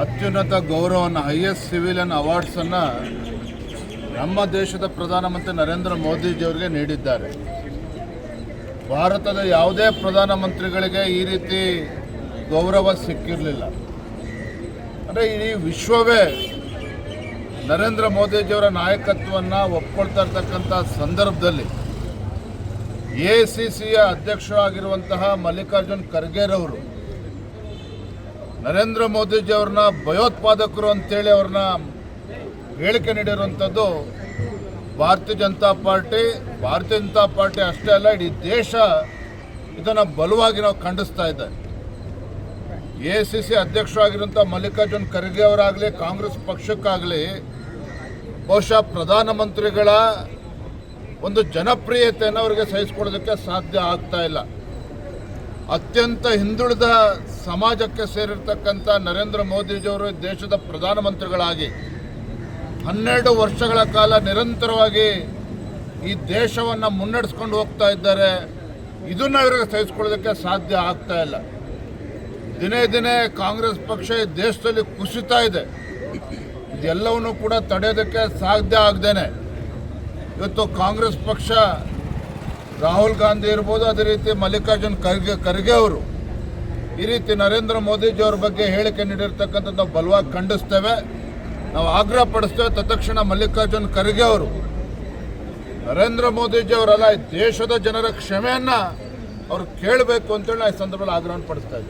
ಅತ್ಯುನ್ನತ ಗೌರವವನ್ನು highest civilian ಅವಾರ್ಡ್ಸನ್ನು ನಮ್ಮ ದೇಶದ ಪ್ರಧಾನಮಂತ್ರಿ ನರೇಂದ್ರ ಮೋದಿಜಿಯವರಿಗೆ ನೀಡಿದ್ದಾರೆ. ಭಾರತದ ಯಾವುದೇ ಪ್ರಧಾನಮಂತ್ರಿಗಳಿಗೆ ಈ ರೀತಿ ಗೌರವ ಸಿಕ್ಕಿರಲಿಲ್ಲ. ಅಂದರೆ ಇಡೀ ವಿಶ್ವವೇ ನರೇಂದ್ರ ಮೋದಿಜಿಯವರ ನಾಯಕತ್ವವನ್ನು ಒಪ್ಕೊಳ್ತಾ ಇರ್ತಕ್ಕಂಥ ಸಂದರ್ಭದಲ್ಲಿ AICCಯ ಅಧ್ಯಕ್ಷರಾಗಿರುವಂತಹ ಮಲ್ಲಿಕಾರ್ಜುನ್ ಖರ್ಗೆರವರು ನರೇಂದ್ರ ಮೋದಿಜಿಯವ್ರನ್ನ ಭಯೋತ್ಪಾದಕರು ಅಂತೇಳಿ ಅವ್ರನ್ನ ಹೇಳಿಕೆ ನೀಡಿರುವಂಥದ್ದು ಭಾರತೀಯ ಜನತಾ ಪಾರ್ಟಿ ಅಷ್ಟೇ ಅಲ್ಲ, ಇಡೀ ದೇಶ ಇದನ್ನು ಬಲವಾಗಿ ನಾವು ಖಂಡಿಸ್ತಾ ಇದ್ದಾರೆ. AICC ಅಧ್ಯಕ್ಷರಾಗಿರುವಂಥ ಮಲ್ಲಿಕಾರ್ಜುನ್ ಖರ್ಗೆ ಅವರಾಗಲಿ, ಕಾಂಗ್ರೆಸ್ ಪಕ್ಷಕ್ಕಾಗಲಿ ಬಹುಶಃ ಪ್ರಧಾನಮಂತ್ರಿಗಳ ಒಂದು ಜನಪ್ರಿಯತೆಯನ್ನು ಅವರಿಗೆ ಸಹಿಸಿಕೊಳ್ಳೋದಕ್ಕೆ ಸಾಧ್ಯ ಆಗ್ತಾ ಇಲ್ಲ. ಅತ್ಯಂತ ಹಿಂದುಳಿದ ಸಮಾಜಕ್ಕೆ ಸೇರಿರ್ತಕ್ಕಂಥ ನರೇಂದ್ರ ಮೋದಿಜಿಯವರು ದೇಶದ ಪ್ರಧಾನಮಂತ್ರಿಗಳಾಗಿ 12 ವರ್ಷಗಳ ಕಾಲ ನಿರಂತರವಾಗಿ ಈ ದೇಶವನ್ನು ಮುನ್ನಡೆಸ್ಕೊಂಡು ಹೋಗ್ತಾ ಇದ್ದಾರೆ. ಇದನ್ನು ಇವರಿಗೆ ಸಹಿಸಿಕೊಳ್ಳೋದಕ್ಕೆ ಸಾಧ್ಯ ಆಗ್ತಾ ಇಲ್ಲ. ದಿನೇ ದಿನೇ ಕಾಂಗ್ರೆಸ್ ಪಕ್ಷ ಈ ದೇಶದಲ್ಲಿ ಕುಸಿತಾ ಇದೆ. ಇದೆಲ್ಲವನ್ನೂ ಕೂಡ ತಡೆಯೋದಕ್ಕೆ ಸಾಧ್ಯ ಆಗದೇನೆ ಇವತ್ತು ಕಾಂಗ್ರೆಸ್ ಪಕ್ಷ ರಾಹುಲ್ ಗಾಂಧಿ ಇರ್ಬೋದು, ಅದೇ ರೀತಿ ಮಲ್ಲಿಕಾರ್ಜುನ್ ಖರ್ಗೆ ಅವರು ಈ ರೀತಿ ನರೇಂದ್ರ ಮೋದಿಜಿಯವ್ರ ಬಗ್ಗೆ ಹೇಳಿಕೆ ನೀಡಿರ್ತಕ್ಕಂಥದ್ದು ನಾವು ಬಲವಾಗಿ ಖಂಡಿಸ್ತೇವೆ. ನಾವು ಆಗ್ರಹ ಪಡಿಸ್ತೇವೆ ತತ್ಕ್ಷಣ ಮಲ್ಲಿಕಾರ್ಜುನ್ ಖರ್ಗೆ ಅವರು ನರೇಂದ್ರ ಮೋದಿಜಿಯವರಲ್ಲ, ಈ ದೇಶದ ಜನರ ಕ್ಷಮೆಯನ್ನು ಅವ್ರು ಕೇಳಬೇಕು ಅಂತೇಳಿ ನಾವು ಈ ಸಂದರ್ಭದಲ್ಲಿ ಆಗ್ರಹ ಪಡಿಸ್ತಾ ಇದ್ದೇವೆ.